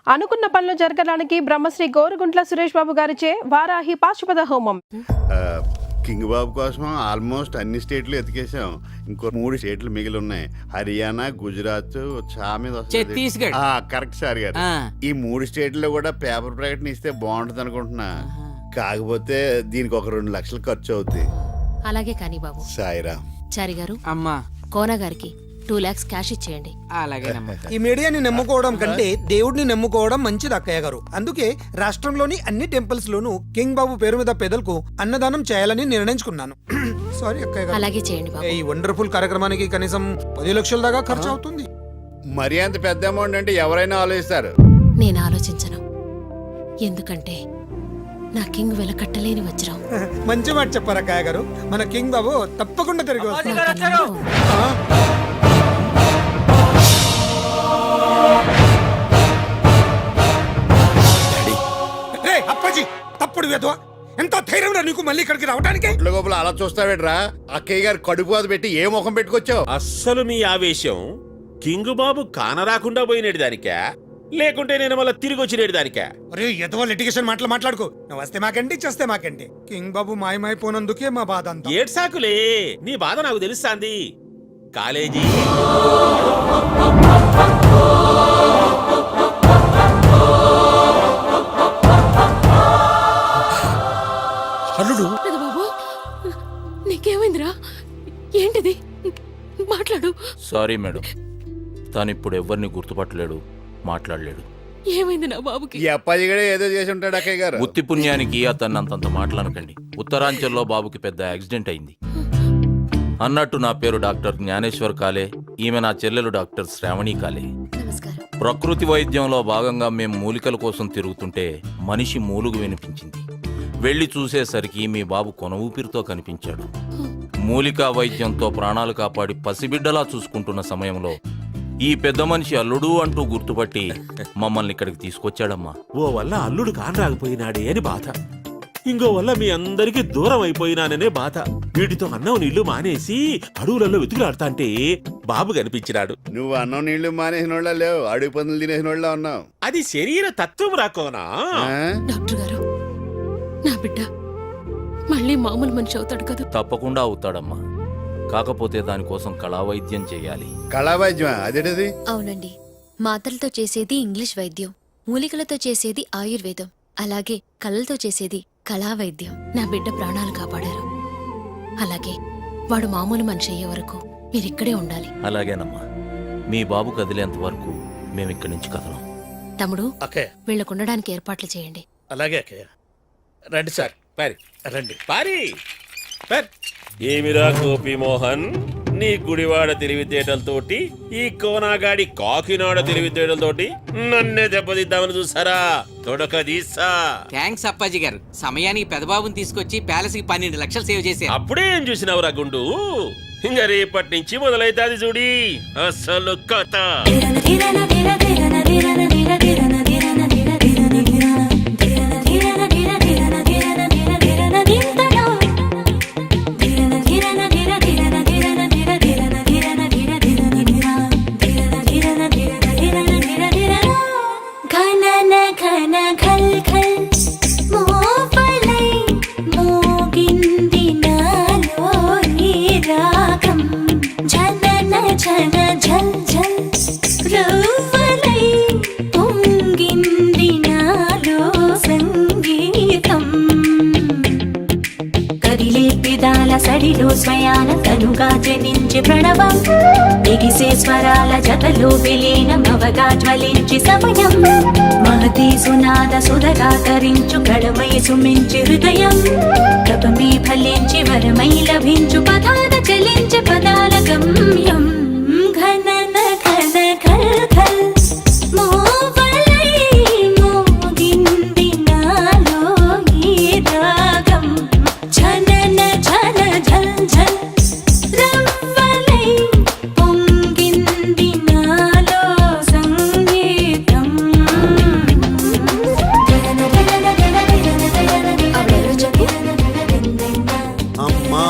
అనుకున్న పనులు జరగడానికి బ్రహ్మశ్రీ గోరుగుంట్ల సురేష్ బాబు గారిచే వారాహి పాశుపత హోమం. కింగ్ బాబు కోసం ఆల్మోస్ట్ అన్ని స్టేట్లు ఎతికేసాం. ఇంకో 3 స్టేట్లు మిగిలి ఉన్నాయి. హర్యానా, గుజరాత్, ఛత్తీస్గఢ్. కరెక్ట్ సార్ గారు. ఈ 3 స్టేట్లో కూడా పేపర్ ప్రకటన ఇస్తే బాగుంటుంది అనుకుంటున్నా. కాకపోతే దీనికి ఒక 2 లక్షలు ఖర్చు అవుతుంది. అలాగే కానీ బాబు. సాయిరా చారి గారు, అమ్మా కోన గారికి 2 lakhs క్యాష్ ఇచ్చేయండి. అలాగేనమ్మా. ఈ మీడియాని నమ్ముకోవడం కంటే దేవుడిని నమ్ముకోవడం మంచిది అక్కయ్య గారు. అందుకే రాష్ట్రంలోని అన్ని టెంపుల్స్ లోనూ కింగ్ బాబు పేరు మీద పేదలకు అన్నదానం చేయాలని నిర్ణయించుకున్నాను. సారీ అక్కయ్య గారు. అలాగే చేయండి బాబు. ఈ వండర్ఫుల్ కార్యక్రమానికి కనీసం 10 లక్షల దాకా ఖర్చు అవుతుంది. మరి అంత పెద్ద అమౌంట్ అంటే ఎవరైనా ఆలోచిస్తారు. నేను ఆలోచించను. ఎందుకంటే నా కింగ్ వెలకట్టలేని వజ్రం. మంచి మాట చెప్పారు అక్కయ్య గారు. మన కింగ్ బాబు తప్పకుండా తిరిగి వస్తారు. నాకు నమ్మకం ఉంది. అప్పాజీ తప్పుడు వేదవా, ఎంతో ధైర్యం నీకు మళ్ళీ ఇక్కడికి రావడానికి. గోపులు అలా చూస్తావేట్రా? అక్కయ్య గారు కడుపు అది పెట్టి ఏ ముఖం పెట్టుకొచ్చావు? అస్సలు మీ ఆవేశం కింగ్ బాబు కానరాకుండా పోయినేడు దానికా, లేకుంటే నేను మళ్ళీ తిరిగి వచ్చినేడు దానికా? అరే ఎదవో లిటిగేషన్ మాట్లాడుకో. నువ్వు వస్తే మాకండి, చేస్తే మాకండి. కింగ్ బాబు మాయమైపోయినందుకే మా బాధ అంతా. ఏడ్ సాకులే, నీ బాధ నాకు తెలుస్తాంది. కాలేజీ అల్లుడు బాబు, నీకేమైందిరా? ఏంటిది? మాట్లాడు. సారీ మేడం, తాను ఇప్పుడు ఎవరిని గుర్తుపట్టలేడు, మాట్లాడలేడు. ఏమైంది నా బాబుకి? ఈ అప్పాజీ కూడా ఏదో చేసి ఉంటాడు అక్కయ్య గారు. ఉత్తి పుణ్యానికి అతన్ని అంతంత మాటలనకండి. ఉత్తరాంచల్లో బాబుకి పెద్ద యాక్సిడెంట్ అయింది. అన్నట్టు నా పేరు డాక్టర్ జ్ఞానేశ్వర్ కాలే, ఈమె నా చెల్లెలు డాక్టర్ శ్రావణి కాలే. నమస్కారం. ప్రకృతి వైద్యంలో భాగంగా మేము మూలికల కోసం తిరుగుతుంటే మనిషి మూలుగు వినిపించింది. వెళ్లి చూసేసరికి మీ బాబు కొన ఊపిరితో కనిపించాడు. మూలికా వైద్యంతో ప్రాణాలు కాపాడి పసిబిడ్డలా చూసుకుంటున్న సమయంలో ఈ పెద్ద మనిషి అల్లుడు అంటూ గుర్తుపట్టి మమ్మల్ని ఇక్కడికి తీసుకొచ్చాడమ్మా. ఓ వల్ల అల్లుడు కానరాకపోయినాడే అని బాధ, ఇంకో వల్ల మీ అందరికి దూరం అయిపోయినాననే బాధ. వీటితో అన్నం నీళ్లు మానేసి అడవులలో వెతుకులాడుతాంటే బాబు కనిపించినాడు. నువ్వు అన్నం నీళ్లు మానేసిన వాళ్ళ లేవు, అడుగు పందులు తినేసిన వాళ్ళ ఉన్నావు. అది శరీర తత్వం రాకోనా? డాక్టర్ గారు, నా బిడ్డ మళ్ళీ మామూలు మనిషి అవుతాడు కదా? తప్పకుండా అవుతాడమ్మా. కాకపోతే దానికోసం కళావైద్యం చేయాలి. కళావైద్యమా? అదేటది? అవునండి, మాత్రలతో చేసేది ఇంగ్లీష్ వైద్యం, మూలికలతో చేసేది ఆయుర్వేదం, అలాగే కళ్ళతో చేసేది కళా వైద్యం. నా బిడ్డ ప్రాణాలు కాపాడారు. అలాగే వాడు మామూలు మనిషి అయ్యే వరకు మీరిక్కడే ఉండాలి. అలాగేనమ్మా. మీ బాబు కదిలేంత వరకు మేమిక్కడి నుంచి కదలం. తమ్ముడు, అక్కయ్య వీళ్ళకుండడానికి ఏర్పాట్లు చేయండి. అలాగే అక్కయ్య. రండి సార్, పారి రండి. పారి ఏమిరా గోపి మోహన్, నీ గుడివాడ తెలివితేటలతోటి ఈ కోనాగాడి కాకినాడ తెలివితేటలతోటి నన్నే దెబ్బతిద్దామని చూసారా? తొడక తీసా. థ్యాంక్స్ అప్పాజీ గారు. సమయానికి పెదబాబుని తీసుకొచ్చి ప్యాలెస్ కి 12 లక్షలు సేవ్ చేశారు. అప్పుడే ఏం చూసినావురా గుండు? ఇంకా రేపటి నుంచి మొదలైతాది చూడి అసలు కథ. సడిలో స్వయాన తనుగా జనించి ప్రణవం, ఎగిసే స్వరాల జతలో విలీనమవగా జ్వలించి సమయం, మహతీ సునాద సుధగా తరించు కళమై సుమించి హృదయం, తపమే ఫలించి వరమై లభించు పదాల చలించి పదాల గమ్యం. ఘనన ఘన ఘల్ ఘల్ మోవలై మోగింది నాలో ఈ రాగం, ఝనన ఝన ఝల్ ఝల్ రవ్వలై పొంగింది నాలో సంగీతం. అమ్మా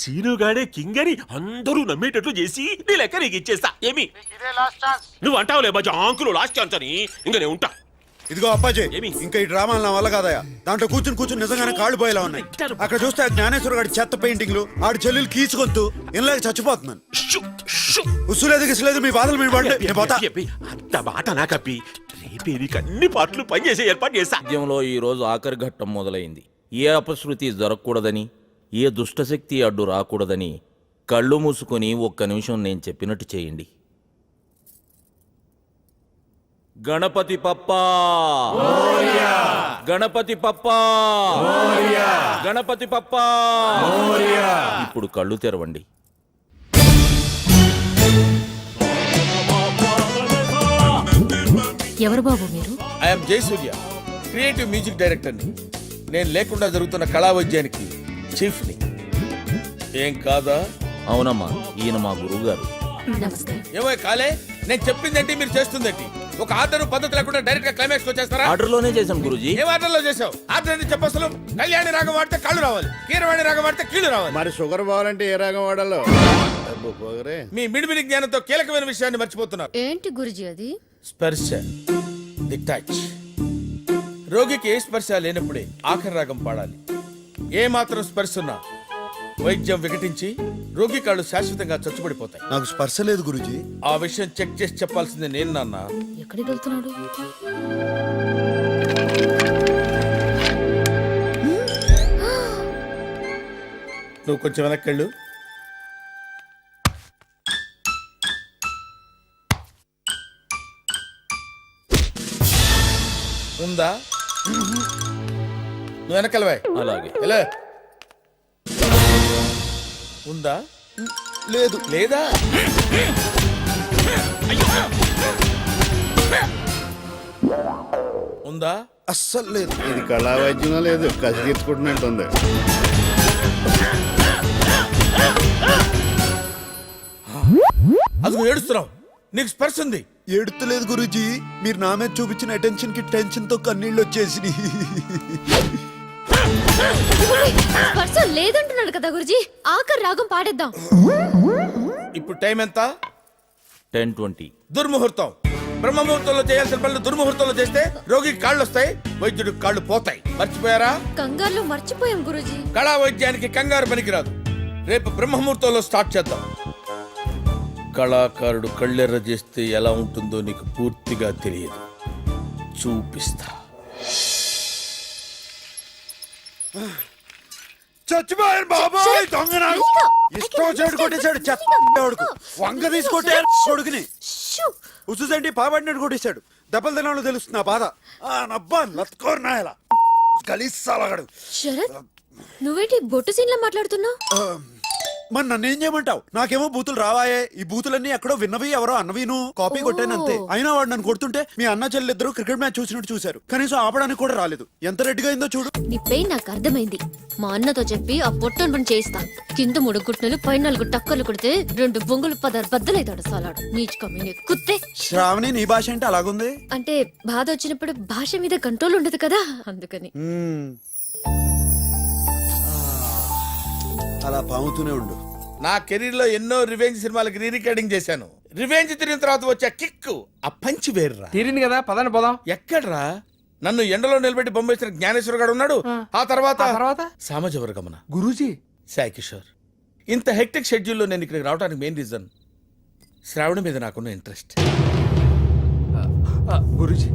సీనుగాడే కింగ్ అని అందరూ నమ్మేటట్లు చేసి నీ లెక్క నీకు ఇచ్చేస్తా ఏమి నువ్వు అంటావులే బా జాంకులు లాస్ట్ ఛాన్స్ అని ఇంకా నేను ఉంటా. ఇదిగో అప్పాజీ, ఏమి? ఇంకా ఈ డ్రామాలు నా వల్ల కాదయా. దాంట్లో కూర్చుని నిజంగానే కాళ్ళు పోయేలా ఉన్నాయి. అక్కడ చూస్తే ఆ జ్ఞానేశ్వర గారి చెత్త పెయింటింగ్లు, ఆడి చెల్లెలు కీచుకొంతు ఇలాగ చచ్చిపోతున్నాను. ఉసులేదు గిసులేదు, మీ బాధలు మీరు పడండి, నేను పోతా. అంత మాట నాకప్పి రేపే నీకు అన్ని పాటలు పనిచేసే ఏర్పాటు చేస్తా. రాజ్యంలో ఈ రోజు ఆఖరి ఘట్టం మొదలైంది. ఏ అపశృతి జరగకూడదని, ఏ దుష్టశక్తి అడ్డు రాకూడదని కళ్ళు మూసుకొని ఒక్క నిమిషం నేను చెప్పినట్టు చేయండి. గణపతి పప్పా, గణపతి పప్పా, గణపతి పప్పా. ఇప్పుడు కళ్ళు తెరవండి. ఎవరు బాబు మీరు? ఐఎమ్ జయసూర్య, క్రియేటివ్ మ్యూజిక్ డైరెక్టర్ని. నేను లేకుండా జరుగుతున్న కళా వైద్యానికి చీఫ్ని. ఏం కాదా? అవునమ్మా, ఈయన మా గురువు గారు. నమస్తే. ఏమో కాలే, నేను చెప్పిందేంటి మీరు చేస్తుందేంటి? ఒక ఆర్డర్ పద్ధతి లేకుండా డైరెక్ట్ గా క్లైమాక్స్ వచ్చేస్తారా? ఆర్డర్లోనే చేశాం గురూజీ. ఏ ఆర్డర్ లో చేసావు? ఆర్డర్ అని చెప్పసలు కళ్యాణి రాగం వాడితే కళ్ళు రావాలి, కీరవాణి రాగం వాడితే కీళ్ళు రావాలి. మరి షుగర్ పోవాలంటే ఏ రాగం వాడాలో? అబ్బో, పొగరే. మీ మిడిమిడి జ్ఞానంతో కీలకమైన విషయాన్ని మర్చిపోతున్నారు. ఏంటి గురుజీ అది? స్పర్శ, ది టచ్. రోగికి ఏ స్పర్శ లేనప్పుడే ఆఖరి రాగం పాడాలి. ఏ మాత్రం స్పర్శ ఉన్నా వైద్యం వికటించి రోగి కాళ్ళు శాశ్వతంగా చచ్చుబడిపోతాయి. నాకు స్పర్శ లేదు గురూజీ. ఆ విషయం చెక్ చేసి చెప్పాల్సింది నేను నాన్న. ఎక్కడికి వెళ్తున్నాడు? నువ్వు కొంచెం వెనక్కెళ్ళు. ఉందా? నువ్వు వెనకెళ్ళవా? అలాగే. ఎలా ఉందా? లేదు. లేదా? ఉందా? అస్సలు లేదు. ఇది కళా వైద్యం లేదు, కసి తీర్చుకుంటున్నట్టుంది. అది నువ్వు ఏడుస్తున్నావు, నీకు స్పర్శ ఉంది. ఏడుతలేదు గురూజీ, మీరు నా మీద చూపించిన అటెన్షన్ కి టెన్షన్ తో కన్నీళ్ళు వచ్చేసి. స్పర్శ లేదంటున్నాడు కదా గురుజీ. ఆఖరి రాగం పాడేద్దాం. ఇప్పుడు టైం ఎంత? 10:20. దుర్ముహూర్తం. బ్రహ్మముహూర్తంలో చేయాల్సిన పనులు దుర్ముహూర్తంలో చేస్తే రోగికి కాళ్ళు వస్తాయి, వైద్యుడికి కాళ్ళు పోతాయి. మర్చిపోయారా? కంగారులో మర్చిపోయాం గురుజీ. కళా వైద్యానికి కంగారు పనికిరాదు. రేపు బ్రహ్మముహూర్తంలో స్టార్ట్ చేద్దాం. కళాకారుడు కళ్ళెర్ర చేస్తే ఎలా ఉంటుందో నీకు పూర్తిగా తెలియదు. చూపిస్తా. చచ్చిపోయారు బాబాయ్, దొంగ నాకు ఇష్టం చెడు కొట్టేశాడు. చెత్తకు వంగ తీసుకొట్టే కొడుకుని ఉసుసండి పాబడినట్టు కొట్టేశాడు. దెబ్బలు తినాలో తెలుస్తుంది ఆ బాధ. ఆ నబ్బా లత్కోరు నాయల కలిసాలగాడు. శరత్, నువ్వేంటి బొట్టు సీన్లో మాట్లాడుతున్నావు? మరి నన్ను ఏం చేయమంటావు? నాకేమో బూతులు రావాయే. ఈ బూతులన్నీ ఎక్కడో విన్నవి, ఎవరో అన్నవిను కాపీ కొట్టాను అంతే. అయినా వాడు నన్ను కొడుతుంటే మీ అన్న చెల్లిద్దరు క్రికెట్ మ్యాచ్ చూసినట్టు చూశారు. కనీసం ఆపడానికి కూడా రాలేదు. ఎంత రెడ్డిగా అయిందో చూడు. నీ పెయిన్ నాకు అర్థమైంది. మా అన్నతో చెప్పి ఆ పొట్టను పని చేయిస్తా. కింద 3 గుట్టలు, పై 4 టక్కర్లు కొడితే 2 బొంగులు 10 బద్దలైతాడు సాలాడు. నీచుకమ్మి కుత్తే. శ్రావణి, నీ భాష అంటే అలాగుంది. అంటే బాధ వచ్చినప్పుడు భాష మీద కంట్రోల్ ఉండదు కదా, అందుకని. అలా పాముతూనే ఉండు. నా కెరీర్ లో ఎన్నో రివెంజ్ సినిమాలకు రీ రికార్డింగ్ చేశాను. రివెంజ్ తిరిగిన తర్వాత వచ్చే కిక్ ఆ పంచి వేర్రా. తీరింది కదా, పదండి పోదాం. ఎక్కడ్రా? నన్ను ఎండలో నిలబెట్టి బొమ్మేసిన జ్ఞానేశ్వర గారు ఉన్నాడు. ఆ తర్వాత సామాజ వర్గమన గురూజీ, సాయి కిషోర్. ఇంత హెక్టిక్ షెడ్యూల్లో నేను ఇక్కడికి రావడానికి మెయిన్ రీజన్ శ్రావణ మీద నాకున్న ఇంట్రెస్ట్. గురూజీ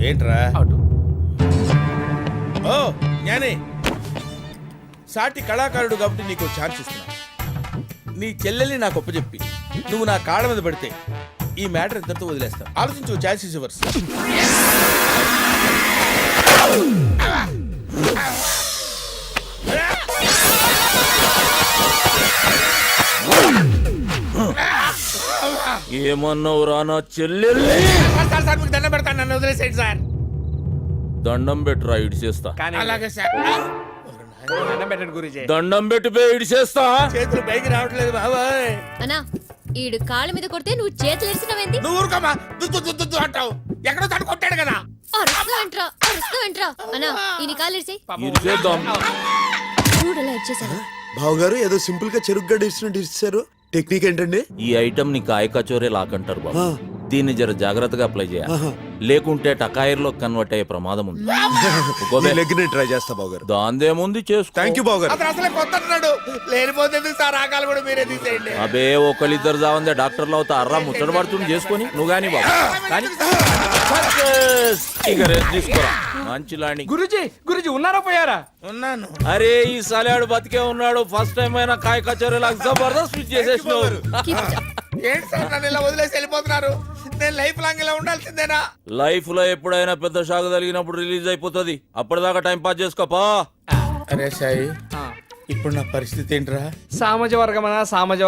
ఏంట్రా? అటు. ఓ జ్ఞానే, సాటి కళాకారుడు కాబట్టి నీకు ఛాన్స్ ఇస్తున్నా. నీ చెల్లెల్ని నాకు ఒప్పచెప్పి నువ్వు నా కాళ్ళ మీద పడితే ఈ మ్యాటర్ ఇద్దరితో వదిలేస్తా. ఆలోచించు. Chance is yours. ఏమన్నావు రా నా చెల్లెల్ని? సార్ మీకు దండం పెడతాను, నన్ను వదిలేసేయండి సార్. దండం పెట్టురా ఇడిచేస్తా. అలాగే సార్. దండం పెట్టి ఇడిచేస్తా. చేతులు పైకి రావట్లేదు బాబాయ్. అన్నా, ఈడు కాళ్ళ మీద కొడితే నువ్వు చేతులు ఎరిసినవేంది? నువ్వు ఊరుకోమా, దుద్దు దుద్దు దుద్దు అంటావు. ఎక్కడో తను కొట్టాడు కదా. అరుస్తా అంట్రా. అన్నా, ఈయన కాళ్ళు ఎరిసి ఇడిచేద్దాం. చూడలా ఇచ్చేసాడు. బావగారు ఏదో సింపుల్ గా చెరుగ్గా ఇచ్చినట్టు ఇచ్చారు. టెక్నిక్ ఏంటండి? ఈ ఐటమ్ ని కాయ కచోరే లాకంటారు బాబు. దీన్ని జర జాగ్రత్తగా అప్లై చేయాలి, లేకుంటే టకాయర్లో కన్వర్ట్ అయ్యే ప్రమాదం ఉంది. ట్రై చేస్తా బావగారు. దాందేముంది చేసుకో. థ్యాంక్ యూ బావగారు. అతను అసలే కొత్త అంటున్నాడు. లేనిపోతే ఎందుకు సార్, ఆకాలు కూడా మీరే తీసేయండి. అబే ఒకళ్ళిద్దరు జావందే డాక్టర్లు అవుతా అర్రా ముచ్చట పడుతుంది చేసుకొని నువ్వు గాని బాబు కానీ ఇక రెస్ట్ తీసుకోరా మంచి లాంటి. గురుజీ ఉన్నారా పోయారా? ఉన్నాను. అరే ఈ సలాడు బతికే ఉన్నాడు. ఫస్ట్ టైం అయినా కాయ కచోరే లాగా జబర్దస్త్ స్విచ్ చేసేసినావు. ఏంటి సార్ నన్ను ఇలా వదిలేసి వెళ్ళిపోతున్నారు? నేను లైఫ్ లాంగ్ ఇలా ఉండాల్సిందేనా? లైఫ్ లో ఎప్పుడైనా పెద్ద షాక్ తగిలినప్పుడు రిలీజ్ అయిపోతుంది. అప్పటిదాకా టైం పాస్ చేసుకోపా. అరే సాయి, ఇప్పుడు నా పరిస్థితి ఏంట్రా? సామాజ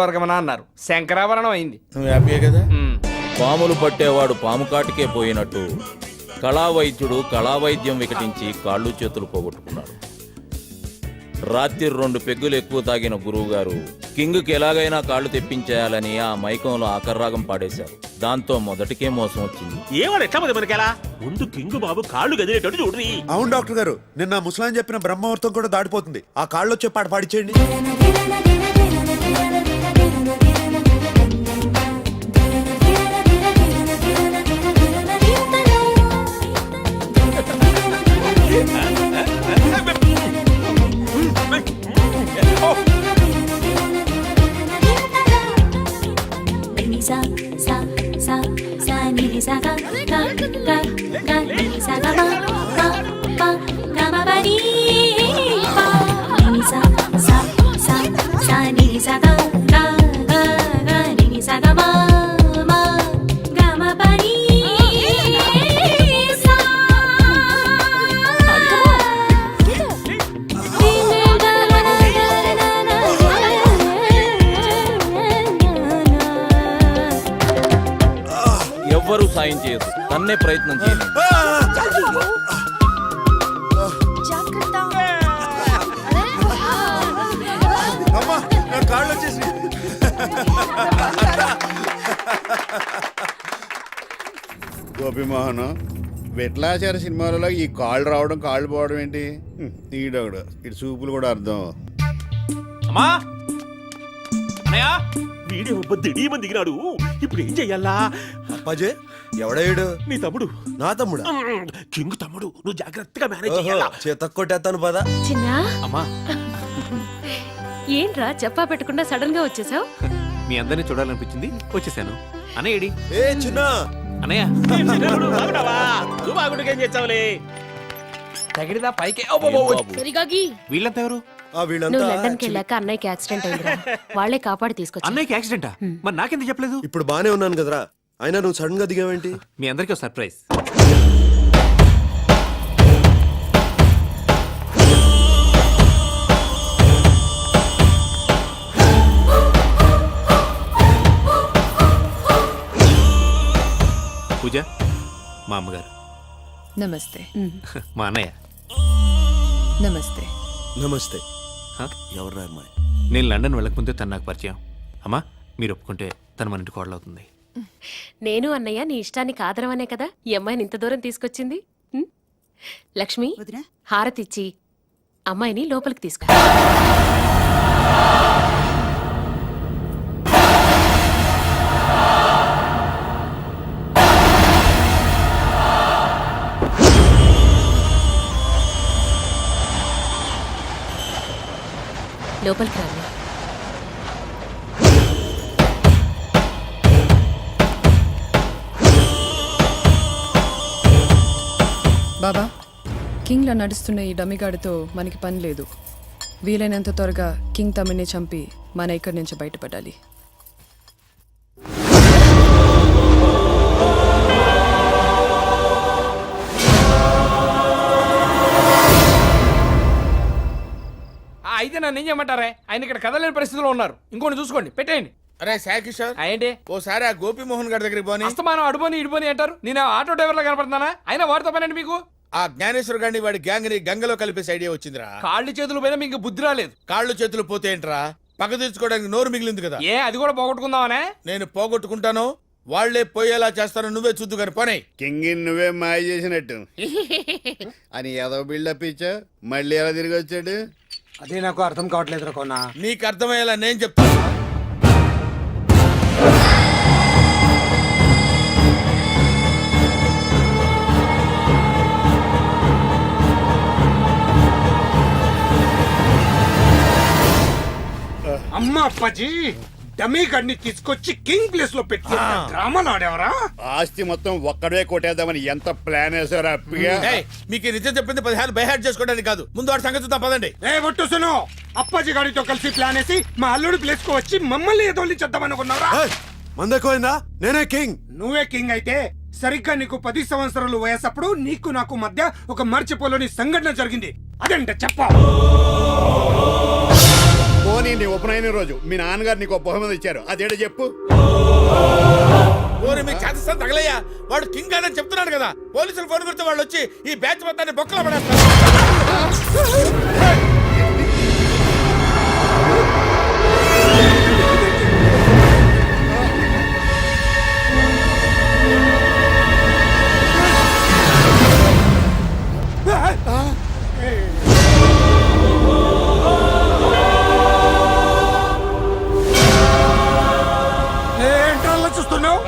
వర్గమనా అన్నారు, శంకరాభరణం అయింది. నువ్వు హ్యాపీయే కదా? పాములు పట్టేవాడు పాము కాటికే పోయినట్టు కళావైద్యుడు కళావైద్యం వికటించి కాళ్ళు చేతులు పోగొట్టుకున్నాడు. రాత్రి 2 పెగ్గులు ఎక్కువ తాగిన గురువు గారు కింగ్కి ఎలాగైనా కాళ్ళు తెప్పించేయాలని ఆ మైకంలో ఆకర్రాగం పాడేశారు. దాంతో మొదటికే మోసం వచ్చింది. ఏమని ఎట్లా మరి మనకెలా ముందు కింగు బాబు కాళ్ళు గదిలేటట్టు చూడ్రి. అవును డాక్టర్ గారు, నిన్న ముసలాయన చెప్పిన బ్రహ్మముహూర్తం కూడా దాటిపోతుంది. ఆ కాళ్ళు వచ్చే పాట పాడిచేయండి. Sa sa sa sa ni sa ga ga ga ga ni sa ga ma ma ma ga ma ba ni pa ni sa sa sa sa ni sa ga ga ga ga ni sa ga ma ma ga ma ba ni sa ఎవ్వరూ సాయం చేయదు, తన్నే ప్రయత్నం చేయండి. అమ్మా నా కాళ్ళు వచ్చేసి. గోపిమోహన్, విట్లాచార సినిమాలలో ఈ కాళ్ళు రావడం కాళ్ళు పోవడం ఏంటి? ఈడొకడు ఇటు చూపులు కూడా అర్థం. అమ్మా వీడియో దిడీమని దిగినాడు. ఇప్పుడు ఏం చెయ్యాలా? అప్పాజే ఎవడేడు? నీ తమ్ముడు. నా తమ్ముడా? కింగ్ తమ్ముడు. నువ్వు జాగ్రత్తగా మేనేజ్ చెయ్యాలా. చేత కొట్టేస్తాను పదా. చిన్నా అమ్మా ఏంట్రా చెప్పా పెట్టకుండా సడన్ గా వచ్చేసావు? మీ అందరినీ చూడాలనిపించింది, వచ్చేసాను. అన్నయ్యడి ఏ చిన్న అన్నయ్య నువ్వు బాగుండేం చేస్తావులే. తగిడిదా పైకి. వీళ్ళంతా ఎవరు? నువ్వు వీళ్ళంతా లండన్కి వెళ్ళాక అన్నయ్యకి యాక్సిడెంట్ అయిందిరా, వాళ్ళే కాపాడి తీసుకొచ్చి. అన్నయ్యకి యాక్సిడెంటా? మరి నాకెందుకు చెప్పలేదు? ఇప్పుడు బానే ఉన్నాను కదరా, అయినా నువ్వు సడన్ గా దిగావేంటి? మీ అందరికీ ఒక సర్ప్రైజ్. పూజ మా అమ్మగారు. నమస్తే. మా అన్నయ్య. నమస్తే. నమస్తే. హ? ఎవరు అమ్మాయి? నేను లండన్ వెళ్ళకముందే తను నాకు పరిచయం. అమ్మా మీరు ఒప్పుకుంటే తను మన ఇంటి కోడలవుతుంది. నేను అన్నయ్య నీ ఇష్టానికి ఆదరవనే కదా ఈ అమ్మాయిని ఇంత దూరం తీసుకొచ్చింది. ఉం? లక్ష్మి హారతిచ్చి అమ్మాయిని లోపలికి తీసుకు. లోపలికి రా. బాబా, కింగ్లో నడుస్తున్న ఈ డమ్మిగాడితో మనకి పని లేదు. వీలైనంత త్వరగా కింగ్ తమ్మిని చంపి మన ఇక్కడి నుంచి బయటపడాలి. అయితే నన్ను ఏం చేయమంటారే? ఆయన ఇక్కడ కదలేని పరిస్థితిలో ఉన్నారు. ఇంకోటి చూసుకోండి, పెట్టేయండి. అరే సాయి కిషోర్, ఏంటి ఓసారి ఆ గోపిమోహన్ గారి దగ్గరికి పోని. అస్తమానం అడుపోని ఇడుపోని అంటారు. నేను ఆటో డ్రైవర్ లా కనపడుతున్నానా? అయినా వాడితో పనండి మీకు. ఆ జ్ఞానేశ్వర్ గారిని వాడి గ్యాంగ్ ని గంగలో కలిపేసి ఐడియా వచ్చిందిరా. కాళ్ళు చేతులు పోయినా మీకు బుద్ధి రాలేదు. కాళ్ళు చేతులు పోతే ఏంట్రా, పక్క తీర్చుకోవడానికి నోరు మిగిలింది కదా. ఏ అది కూడా పోగొట్టుకుందామనే? నేను పోగొట్టుకుంటాను, వాళ్లే పోయేలా చేస్తాను. నువ్వే చూద్దు కానీ పోనీ. కింగ్ నువ్వే మాయ చేసినట్టు అని ఏదో బిల్డప్ ఇచ్చా. మళ్ళీ ఎలా తిరిగి వచ్చాడు? అదే నాకు అర్థం కావట్లేదు కోనా. నీకు అర్థమయ్యేలా నేను చెప్తాను. అమ్మ అప్పాజీ, డమీ గడిని తీసుకొచ్చి కింగ్ ప్లేస్ లో పెట్టి డ్రామాలు ఆడేవరా? ఆస్తి మొత్తం ఒక్కడే కొట్టేద్దామని ఎంత ప్లాన్ వేసారా అప్పిగా? ఏయ్, మీకు ఈ నిజం చెప్పింది 10 బైహార్ట్ చేసుకోవడానికి కాదు. ముందు వాడి సంగతి చూద్దాం, పదండి. ఏ ఒట్టుసును, అప్పాజీ గాడితో కలిసి ప్లాన్ వేసి మా అల్లుడి ప్లేస్ కు వచ్చి మమ్మల్ని ఎదోలి చేద్దామనుకున్నారా? మందకోయిందా? నేనే కింగ్. నువ్వే కింగ్ అయితే సరిగ్గా నీకు 10 సంవత్సరాలు వయసప్పుడు నీకు నాకు మధ్య ఒక మర్చిపోలేని సంఘటన జరిగింది. అదేంట చెప్ప. పోనీ నీ ఉపనయన రోజు మీ నాన్నగారు నీకు బహుమతి ఇచ్చారు, అదేంటో చెప్పు. ఓరి మీ చేతస్థానం తగలయ్యా, వాడు కింగ్ అని చెప్తున్నాడు కదా. పోలీసులు ఫోన్ కొడితే వాళ్ళు వచ్చి ఈ బ్యాచ్ మొత్తాన్ని బొక్కలో పడేస్తారు. ఏంట్రా చూస్తున్నావు?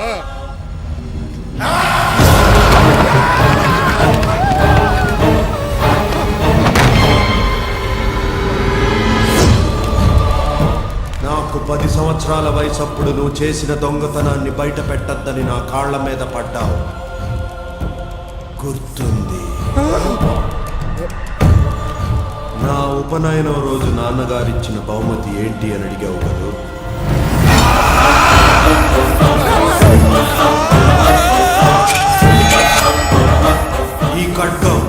నాకు 10 సంవత్సరాల వయసప్పుడు నువ్వు చేసిన దొంగతనాన్ని బయట పెట్టద్దని నా కాళ్ల మీద పడ్డావు, గుర్తుంది? నా ఉపనయనం రోజు నాన్నగారిచ్చిన బహుమతి ఏంటి అని అడిగావు కదూ. ఈ ఖడ్గం.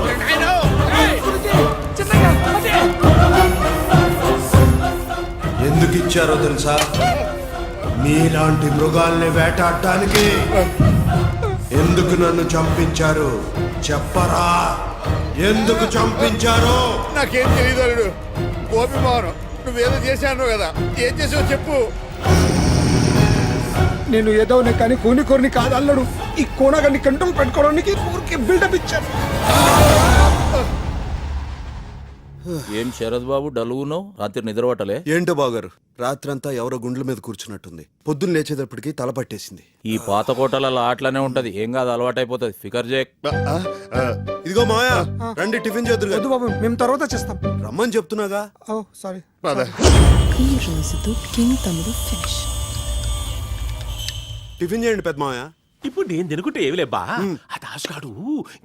ఎందుకు ఇచ్చారో తెలుసా? మీలాంటి మృగాల్ని వేటాడటానికి. ఎందుకు నన్ను చంపించారు చెప్పరా? ఎందుకు చంపించారు? నాకేం తెలియదు అల్లుడు. గోపి మోహన్, నువ్వేదో చేశాను కదా, ఏం చేసావు చెప్పు. నేను ఏదోనే కానీ కోని కాదు అల్లడు. ఈ కోనగాన్ని కంట్రోల్ పెట్టుకోవడానికి ఊరికి బిల్డప్ ఇచ్చాను. ఏం శరద్ బాబు డలుగున్నావు? రాత్రి నిద్రపట్టలే? ఏంటో బాగారు, రాత్రంతా ఎవరో గుండ్ల మీద కూర్చున్నట్టుంది. పొద్దున్న లేచేటప్పటికి తల పట్టేసింది. ఈ పాత కోటలలో ఆటలనే ఉంటది, ఏం కాదు, అలవాటైపోతుంది. ఫికర్ జేక్. ఇదిగో మాయా, రండి టిఫిన్ చేద్దరు వద్దు బాబు, మేము తర్వాత చేస్తాం. రమ్మని చెప్తున్నాగా. ఓ సారీ. ఈ రోజుతో కింగ్ తమ్ముడు ఫినిష్. టిఫిన్ చేయండి పెద్ద మాయా. ఇప్పుడు నేను తినుకుంటే ఏమి లేబ్బా, ఆ దాసుగాడు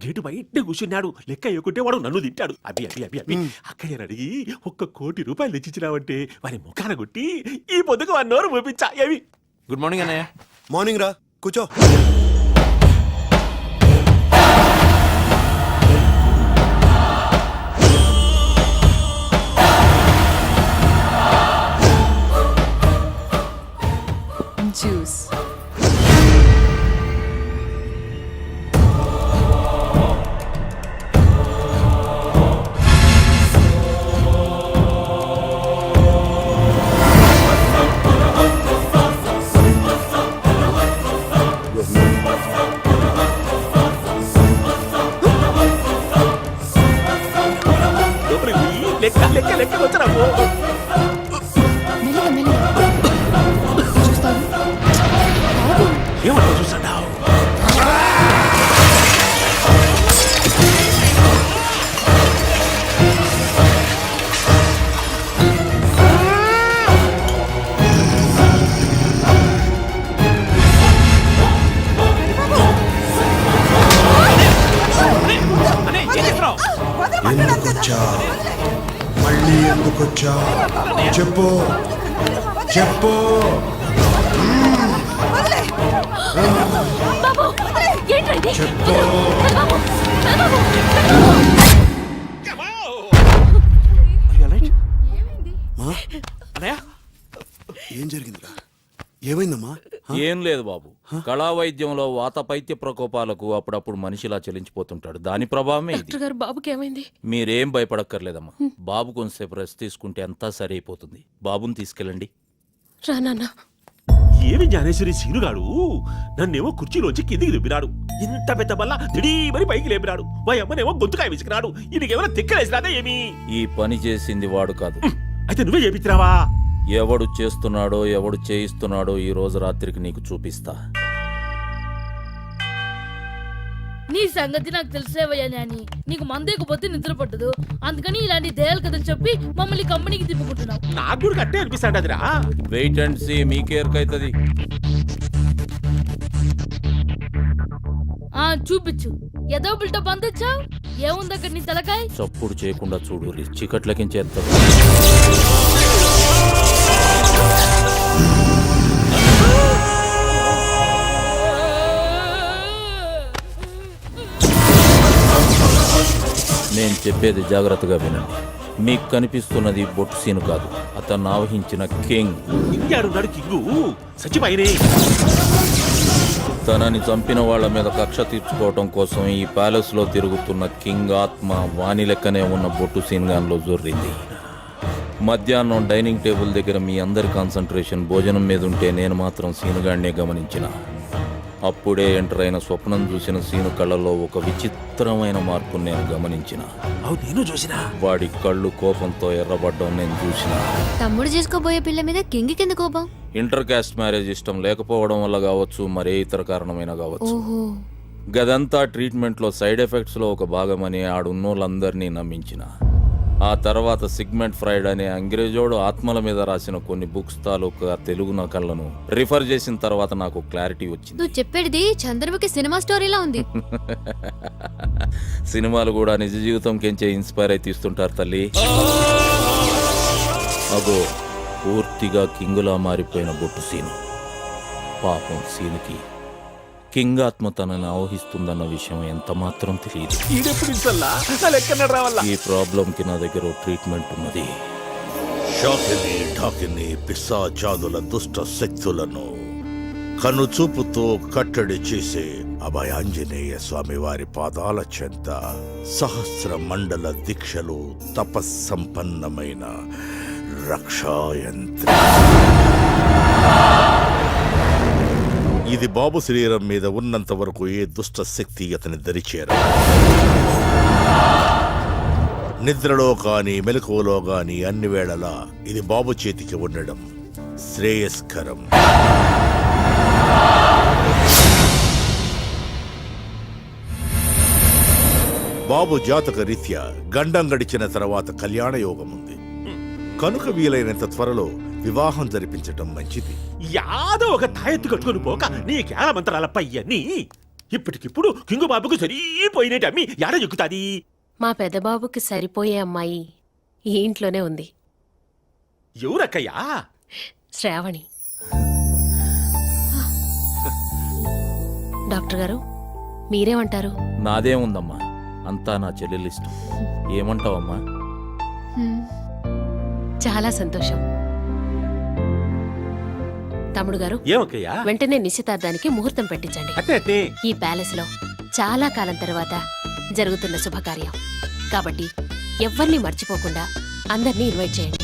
గేటు బయట కూర్చున్నాడు. లెక్క అయ్యకుంటే వాడు నన్ను తింటాడు. అవి అవి అవి అవి అక్కయ్య అడిగి 1 కోటి రూపాయలు తెచ్చిచ్చినావంటే వారి ముఖాన కొట్టి ఈ పొద్దుకు 1 నోరు మూపించా. అవి. గుడ్ మార్నింగ్ అన్నయ్య. మార్నింగ్ రా, కూర్చో. జ్యూస్. లోపలికి పోయి లెక్క లెక్క లెక్క వచ్చరా. మెల్లగా మెల్లగా చూస్తాను. ఏమంటా చూసాడావు? ఎందుకొచ్చా? మళ్ళీ ఎందుకొచ్చా? చెప్పు చెప్పు. చెప్పు. ఏం జరిగిందిరా? ఏమైందమ్మా? ఏం లేదు బాబు, కళా వైద్యంలో వాత పైత్య ప్రకోపాలకు అప్పుడప్పుడు మనిషిలా చెలించిపోతుంటాడు. దాని ప్రభావమే ఇది. డాక్టర్ గారు బాబుకి ఏమైంది? మీరేం భయపడక్కర్లేదమ్మా. బాబు కొంతసేపు రెస్ట్ తీసుకుంటే అంతా సరైపోతుంది. బాబుని తీసుకెళ్ళండి. రా నాన్న. ఏమి జ్ఞానేశ్వరి సీనుగాడు నన్నేమో కుర్చీలోంచి కిందికి దుబ్బినాడు. ఇంత పెద్ద బల్ల దిడీమని పైకి లేపినాడు. మా అమ్మనేమో గొంతుకాయ విసికినాడు. ఈయనకేమైనా తిక్కలేసినాదా ఏమి? ఈ పని చేసింది వాడు కాదు. అయితే నువ్వే చేపించినావా? ఎవడు చేస్తున్నాడో ఎవడు చేయిస్తున్నాడో ఈ రోజు రాత్రికి నీకు చూపిస్తా. నీ సంగతి నాకు తెలిసేవయ్యా నాని. నీకు మందేకపోతే నిద్ర పట్టదు, అందుకని ఇలాంటి దయాలు కథలు చెప్పి మమ్మల్ని కంపెనీకి తిప్పుకుంటున్నావు. నాకు కూడా కట్టే అనిపిస్తాడు అదిరా. వెయిట్ అండ్ సీ, మీకేర్కైతుంది. చూపించు. ఏదో బిల్టప్ అంతొచ్చావు. ఏముంది అక్కడ నీ తలకాయ? చప్పుడు చేయకుండా చూడు, చీకట్లకించేస్తాడు. నేను చెప్పేది జాగ్రత్తగా వినండి. మీకు కనిపిస్తున్నది బొట్టు సీను కాదు, అతను ఆవహించిన కింగ్. ఇంకాడున్నాడు కింగు, సచిపోయినే. తనని చంపిన వాళ్ళ మీద కక్ష తీర్చుకోవటం కోసం ఈ ప్యాలెస్ లో తిరుగుతున్న కింగ్ ఆత్మ వాణి లెక్కనే ఉన్న బొట్టు సీన్ గాన్లో జొర్రింది. మధ్యాహ్నం డైనింగ్ టేబుల్ దగ్గర మీ అందరి కాన్సన్ట్రేషన్ భోజనం మీద ఉంటే నేను మాత్రం సీనుగాడినే గమనించిన. అప్పుడే ఎంటర్ అయిన స్వప్నం చూసిన సీను కళ్ళలో ఒక విచిత్రమైన మార్పు నేను గమనించిన. నేను చూసినా వాడి కళ్ళు కోపంతో ఎర్రబడ్డం నేను చూసిన. తమ్ముడు చేసుకోబోయే పిల్ల మీద కింగ్ కింద కోపం. ఇంటర్ కాస్ట్ మ్యారేజ్ ఇష్టం లేకపోవడం వల్ల కావచ్చు, మరే ఇతర కారణమైనా కావచ్చు. ఓహో. గదంతా ట్రీట్మెంట్లో సైడ్ ఎఫెక్ట్స్ లో ఒక భాగమని ఆడున్నోళ్ళందరినీ నమ్మించిన. ఆ తర్వాత సిగ్మెంట్ ఫ్రైడ్ అనే అంగ్రేజోడు ఆత్మల మీద రాసిన కొన్ని బుక్స్ తాలూకా తెలుగు నకళ్లను రిఫర్ చేసిన తర్వాత నాకు క్లారిటీ వచ్చింది. నువ్వు చెప్పేది చంద్రముఖి సినిమా స్టోరీలా ఉంది. సినిమాలు కూడా నిజ జీవితం కెంచే ఇన్స్పైర్ అయి తీస్తుంటారు తల్లి. అగో పూర్తిగా కింగులా మారిపోయిన బొట్టు సీను. పాపం సీనుకి కింగ్ ఆత్మ తనని ఆవహిస్తుందన్న విషయం ఎంత మాత్రం తెలియదు. ఈ ప్రాబ్లం కి నా దగ్గర ట్రీట్మెంట్ ఉన్నది. షాకిని ఢాకిని పిశాచాదుల దుష్ట శక్తులను కనుచూపుతో కట్టడి చేసే అభయాంజనేయ స్వామి వారి పాదాల చెంత సహస్ర మండల దీక్షలు తపస్సంపన్నమైన రక్షాయంత్రి. ఇది బాబు శరీరం మీద ఉన్నంత వరకు ఏ దుష్ట శక్తి అతని దరిచేర. నిద్రలో గాని మెలకువలో గాని అన్ని వేళలా ఇది బాబు చేతికి ఉండడం శ్రేయస్కరం. బాబు జాతక రీత్యా గండం గడిచిన తర్వాత కళ్యాణ యోగం ఉంది కనుక వీలైనంత త్వరలో వివాహం జరిపించటం మంచిది. యాదో ఒక తాయెత్తు కట్టుకుని పోక నీ కేర మంత్రాల పయ్యని ఇప్పటికిప్పుడు కింగు బాబుకు సరిపోయినట్టు అమ్మి యాడ ఎక్కుతాది. మా పెద్దబాబుకి సరిపోయే అమ్మాయి ఈ ఇంట్లోనే ఉంది. ఎవరక్కయ్యా? శ్రావణి. డాక్టర్ గారు మీరేమంటారు? నాదేముందమ్మా, అంతా నా చెల్లెలిష్టం. ఏమంటావమ్మా? చాలా సంతోషం. తమ్ముడు గారు, ఏమక్కయ్యా? వెంటనే నిశ్చితార్థానికి ముహూర్తం పెట్టించండి. అట్టే ఈ ప్యాలెస్ లో చాలా కాలం తర్వాత జరుగుతున్న శుభకార్యం కాబట్టి ఎవ్వరినీ మర్చిపోకుండా అందరినీ ఇన్వైట్ చేయండి.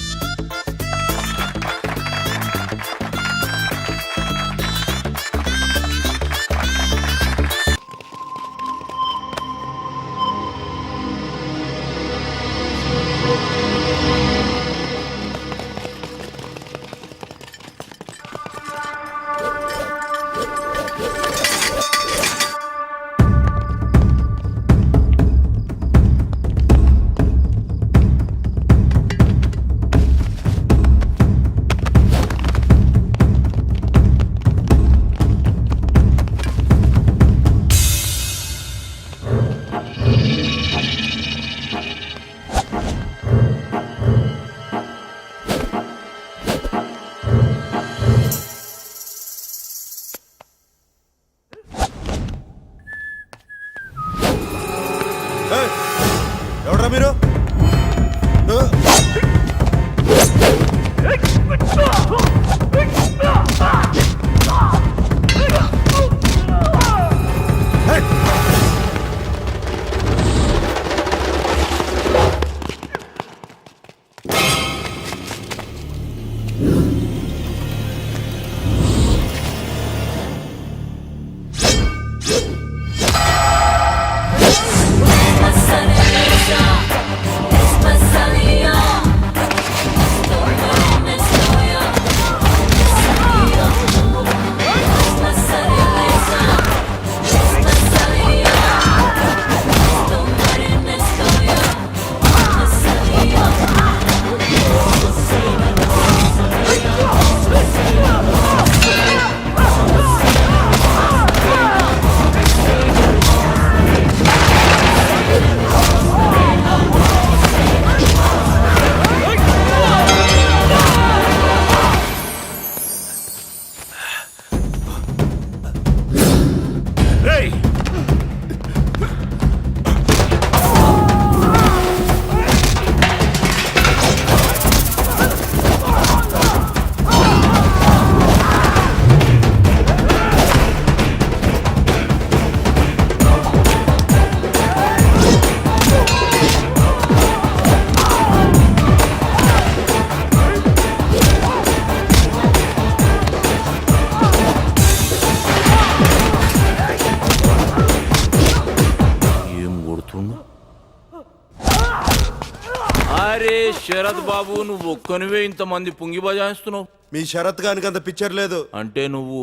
అదేందే శరత్ బాబు నువ్వు ఒక్కనివే ఇంతమంది పుంగి బజాయిస్తున్నావు? మీ శరత్ గానికి అంత పిక్చర్ లేదు. అంటే నువ్వు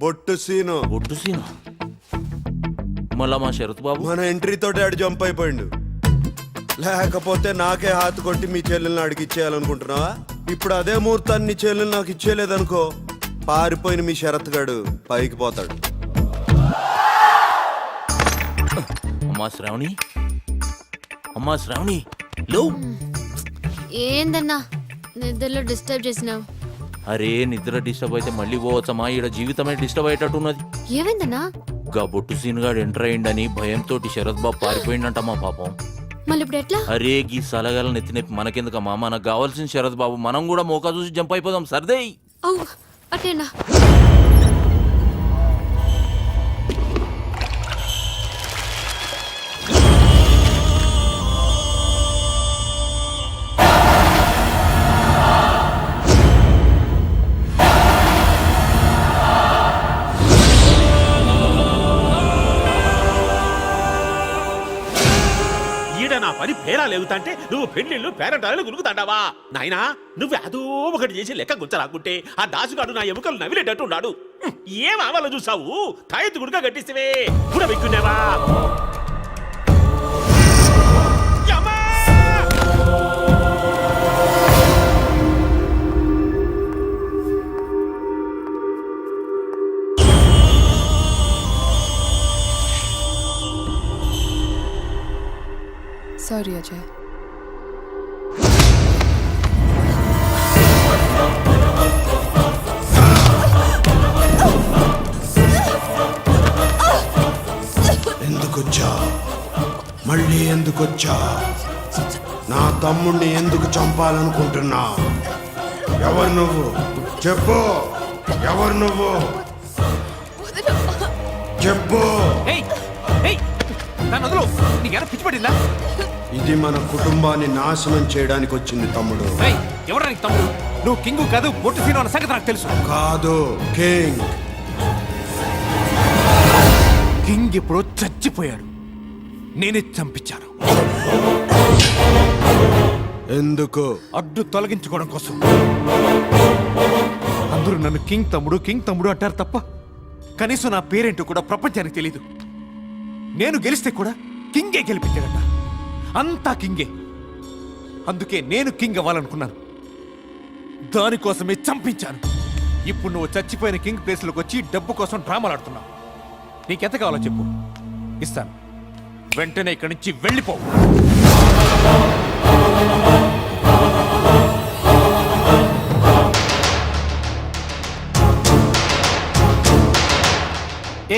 బొట్టు సీను. బొట్టు సీను? మళ్ళా మా శరత్ బాబు మన ఎంట్రీతో డాడీ జంప్ అయిపోయిండు. లేకపోతే నాకే హాత్ కొట్టి మీ చెల్లెల్ని అడిగిచ్చేయాలనుకుంటున్నావా? ఇప్పుడు అదే ముహూర్తాన్ని నీ చెల్లెలు నాకు ఇచ్చేయలేదనుకో, పారిపోయిన మీ శరత్ గాడు పైకి పోతాడు. అమ్మా శ్రావణి, అమ్మా శ్రావణి, లో. ఏందన్నా నిద్రలో డిస్టర్బ్ చేసినావు? అరే నిద్ర డిస్టర్బ్ అయితే మళ్ళీ పోవచ్చమ్మా, ఈడ జీవితమే డిస్టర్బ్ అయ్యేటట్టున్నది. ఏమైందన్నా? గా బొట్టు సీన్ గాడు ఎంటర్ అయ్యిండని భయంతో శరత్ బాబు పారిపోయిండంటమ్మా పాపం. మళ్ళీ ఇప్పుడు ఎట్లా? అరే గీ సలగాల నెత్తినెప్పి మనకెందుకమ్మా, మనకు కావాల్సిన శరత్ బాబు, మనం కూడా మోకా చూసి జంప్ అయిపోదాం సర్దే. అవు అటేనా? నా పని పేరా లేవుతాంటే నువ్వు పెళ్లిళ్ళు పేరంటాలను గురుకుతాండావా? నాయనా నువ్వు అదో ఒకటి చేసి లెక్క గుంచరాకుంటే ఆ దాసుగాడు నా ఎముకలు నవిలేటట్టున్నాడు. ఏం ఆవాలో చూసావు? తాయెత్తు గుడుగా కట్టిస్తేవే కూడా వెక్కున్నావా? సారీ అజయ్. ఎందుకొచ్చా? మళ్ళీ ఎందుకొచ్చా? నా తమ్ముణ్ణి ఎందుకు చంపాలనుకుంటున్నా? ఎవరు నువ్వు? చెప్పు, ఎవరు నువ్వు? చెప్పు. ఇది మన కుటుంబాన్ని నాశనం చేయడానికి వచ్చింది తమ్ముడు. ఎవరా నీకు తమ్ముడు? నువ్వు కింగు కాదు, బొట్టు సీను అన్న సంగతి నాకు తెలుసు. కాదు, కింగ్. కింగ్ ఎప్పుడో చచ్చిపోయాడు, నేనే చంపించాను. ఎందుకు? అడ్డు తొలగించుకోవడం కోసం. అందరూ నన్ను కింగ్ తమ్ముడు అంటారు తప్ప కనీసం నా పేరేంటో కూడా ప్రపంచానికి తెలీదు. నేను గెలిస్తే కూడా కింగే గెలిపించాడట. అంతా కింగే. అందుకే నేను కింగ్ అవ్వాలనుకున్నాను, దానికోసమే చంపించాను. ఇప్పుడు నువ్వు చచ్చిపోయిన కింగ్ ప్లేస్లోకి వచ్చి డబ్బు కోసం డ్రామాలు ఆడుతున్నావు. నీకెంత కావాలో చెప్పు, ఇస్తాను. వెంటనే ఇక్కడి నుంచి వెళ్ళిపో.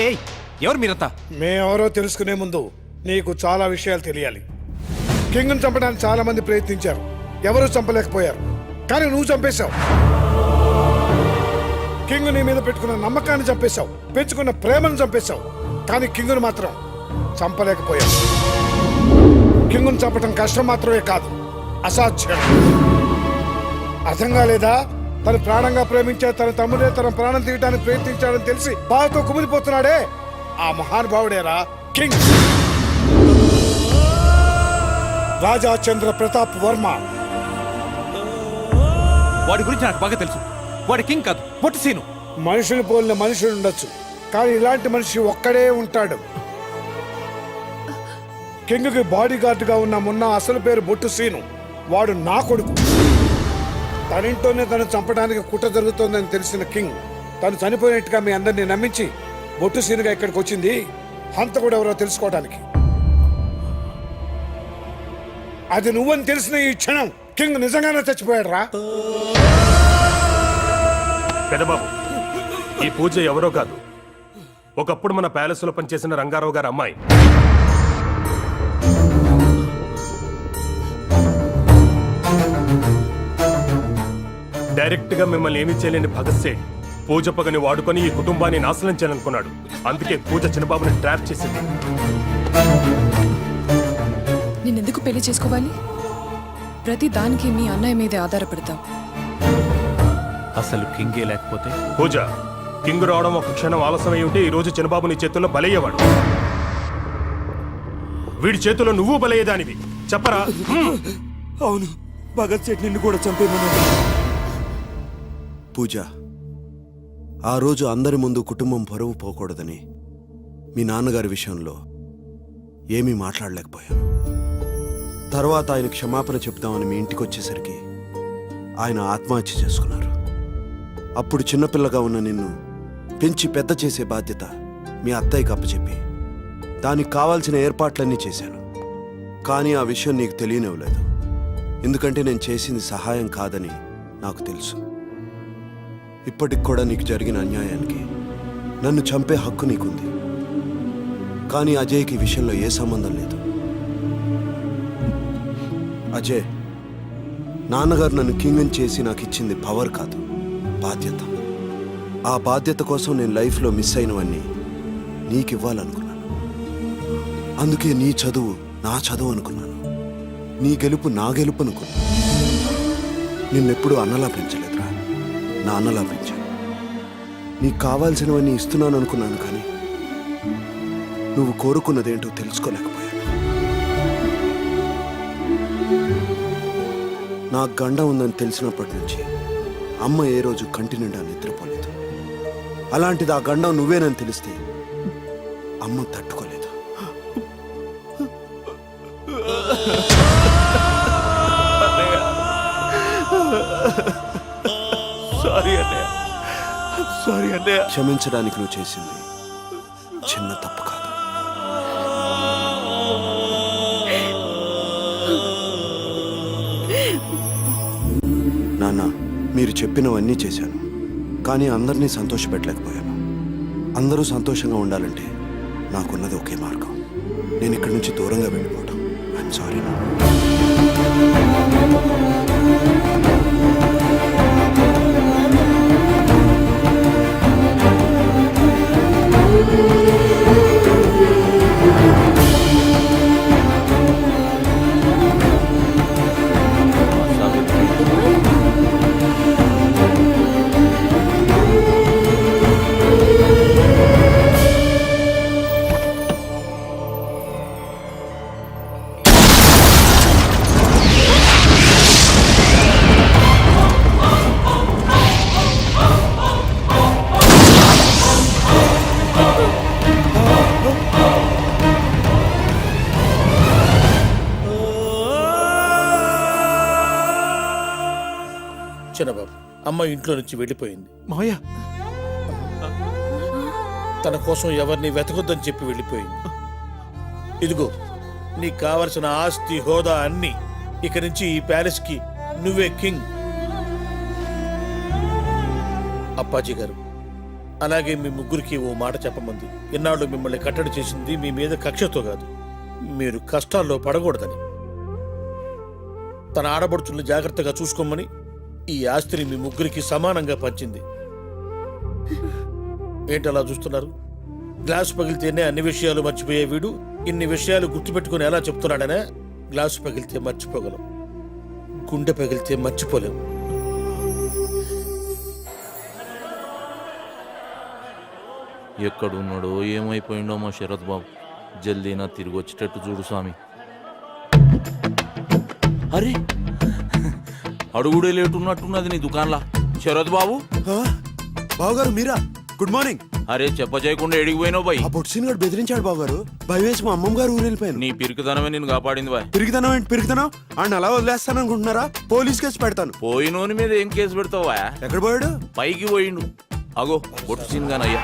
ఏయ్, ఎవరు మీరంతా? మేమెవరో తెలుసుకునే ముందు నీకు చాలా విషయాలు తెలియాలి. కింగ్ను చంపడానికి చాలా మంది ప్రయత్నించారు, ఎవరూ చంపలేకపోయారు. కానీ నువ్వు చంపేశావు. కింగ్ నీ మీద పెట్టుకున్న నమ్మకాన్ని చంపేశావు, పెంచుకున్న ప్రేమను చంపేశావు. కానీ కింగ్ను మాత్రం చంపలేకపోయావు. కింగ్ను చంపటం కష్టం మాత్రమే కాదు, అసాధ్యం. అర్థం కాలేదా? తను ప్రాణంగా ప్రేమించే తన తమ్ముడే తన ప్రాణం తీయడానికి ప్రయత్నించాడని తెలిసి బాధతో కుమిలిపోతున్నాడే, ఆ మహానుభావుడేరా కింగ్. రాజా చంద్ర ప్రతాప్ వర్మ. వాడి గురించి నాకు బాగా తెలుసు. వాడి కింగ్ కాదు, బొట్టు సీను. మనుషుని పోలిన మనుషులు ఉండొచ్చు, కానీ ఇలాంటి మనిషి ఒక్కడే ఉంటాడు. కింగ్కి బాడీ గార్డ్గా ఉన్న మొన్న అసలు పేరు బొట్టు సీను. వాడు నా కొడుకు. తనింటోనే తను చంపడానికి కుట్ర జరుగుతోందని తెలిసిన కింగ్ తను చనిపోయినట్టుగా మీ అందరినీ నమ్మించి బొట్టు సీనుగా ఇక్కడికి వచ్చింది హంతకుడు ఎవరో తెలుసుకోవడానికి. అది నువ్వని తెలిసిన ఈ క్షణం కింగ్ నిజంగానే చచ్చిపోయాడు రా. పెదబాబు, ఈ పూజ ఎవరో కాదు, ఒకప్పుడు మన ప్యాలెస్ లో పనిచేసిన రంగారావు గారి అమ్మాయి. డైరెక్ట్ గా మిమ్మల్ని ఏమీ చేయలేని భగత్ సేఠ్ పూజ పగని వాడుకొని ఈ కుటుంబాన్ని నాశనం చేయాలనుకున్నాడు. అందుకే పూజ చిన్నబాబుని ట్రాప్ చేసింది. నేనెందుకు పెళ్లి చేసుకోవాలి? ప్రతి దానికి మీ అన్నయ్య మీదే ఆధారపడతాం. అసలు కింగే లేకపోతే పూజ, కింగ్ రావడం ఒక క్షణం ఆలస్యమై ఉంటే ఈ రోజు చిన్నబాబు నీ చేతుల్లో బలయ్యేవాడు. వీడి చేతుల్లో నువ్వు బలయ్యేదానివి. చెప్పరా? అవును, భగత్ సేట్ నిన్ను కూడా చంపేమన్నాడు. పూజ, ఆ రోజు అందరి ముందు కుటుంబం పరువు పోకూడదని మీ నాన్నగారి విషయంలో ఏమీ మాట్లాడలేకపోయాను. తర్వాత ఆయన క్షమాపణ చెప్తామని మీ ఇంటికి వచ్చేసరికి ఆయన ఆత్మహత్య చేసుకున్నారు. అప్పుడు చిన్నపిల్లగా ఉన్న నిన్ను పెంచి పెద్ద చేసే బాధ్యత మీ అత్తయ్యకి అప్పచెప్పి దానికి కావాల్సిన ఏర్పాట్లన్నీ చేశాను. కానీ ఆ విషయం నీకు తెలియనివ్వలేదు. ఎందుకంటే నేను చేసింది సహాయం కాదని నాకు తెలుసు. ఇప్పటికి కూడా నీకు జరిగిన అన్యాయానికి నన్ను చంపే హక్కు నీకుంది. కానీ అజయ్కి ఈ విషయంలో ఏ సంబంధం లేదు. అజయ్, నాన్నగారు నన్ను కింగ్ చేసి నాకు ఇచ్చింది పవర్ కాదు, బాధ్యత. ఆ బాధ్యత కోసం నేను లైఫ్లో మిస్ అయినవన్నీ నీకు ఇవ్వాలనుకున్నాను. అందుకే నీ చదువు నా చదువు అనుకున్నాను, నీ గెలుపు నా గెలుపు అనుకున్నాను. నిన్నెప్పుడు అన్నలా పెంచలేదురా, నా అన్నలా పెంచాను. నీకు కావాల్సినవన్నీ ఇస్తున్నాను అనుకున్నాను, కానీ నువ్వు కోరుకున్నదేంటో తెలుసుకోలేకపోయాను. నాకు గండం ఉందని తెలిసినప్పటి నుంచి అమ్మ ఏ రోజు కంటి నిండా నిద్రపోలేదు. అలాంటిది ఆ గండం నువ్వేనని తెలిస్తే అమ్మ తట్టుకోలేదు. సారీ అన్నయ్య, సారీ అన్నయ్య. క్షమించడానికి నువ్వు చేసింది చిన్న తప్పు కాదు. నాన్న, మీరు చెప్పినవన్నీ చేశాను, కానీ అందరినీ సంతోషపెట్టలేకపోయాను. అందరూ సంతోషంగా ఉండాలంటే నాకున్నది ఒకే మార్గం. నేను ఇక్కడి నుంచి దూరంగా వెళ్ళిపోవటం. ఐఎమ్ సారీ నా. చిన్నబాబు, అమ్మ ఇంట్లో నుంచి వెళ్ళిపోయింది. మావయ్య, తన కోసం ఎవరిని వెతకొద్దని చెప్పి వెళ్ళిపోయింది. ఇదిగో నీకు కావలసిన ఆస్తి, హోదా అన్ని ఇక నుంచి ఈ ప్యాలెస్ కి నువ్వే కింగ్. అప్పాజీ గారు, అలాగే మీ ముగ్గురికి ఓ మాట చెప్పమంది. ఇన్నాళ్ళు మిమ్మల్ని కట్టడి చేసింది మీ మీద కక్షతో కాదు, మీరు కష్టాల్లో పడకూడదని. తన ఆడబడుచుల్ని జాగ్రత్తగా చూసుకోమని ఈ ఆస్తిని మీ ముగ్గురికి సమానంగా పంచింది. ఏంటలా చూస్తున్నారు? గ్లాసు పగిలితేనే అన్ని విషయాలు మర్చిపోయే వీడు ఇన్ని విషయాలు గుర్తుపెట్టుకుని ఎలా చెప్తున్నాడనే? గ్లాసు పగిలితే మర్చిపోగలం, గుండె పగిలితే మర్చిపోలేం. ఎక్కడున్నాడో ఏమైపోయిండో మా శరత్ బాబు. జల్దీనా తిరిగి వచ్చేటట్టు చూడు స్వామి. అరే, అడుగుడే లేటున్నట్టున్నది నీ దుకాన్లా. శరత్ బాబు, బావగారు మీరా? Good morning. అరే చెప్ప చేయకుండా ఎడిగిపోయినావు బాయ్. ఆ పొట్టిన గారు బెదిరించాడు బావగారు. భయవేసి మా అమ్మమ్మ గారు ఊరు వెళ్ళిపోయాను. నీ పిరికితనమే నిన్ను కాపాడింది బాయ్. పిరిగితనం ఏంటి పిరిగితనం? ఆయన అలా వదిలేస్తాను అనుకుంటున్నారా? పోలీస్ కేసు పెడతాను. పోయినోని మీద ఏం కేసు పెడతావా? ఎక్కడ పోయాడు? పైకి పోయిండు. అగో పొట్టు సీన్గానయ్యా.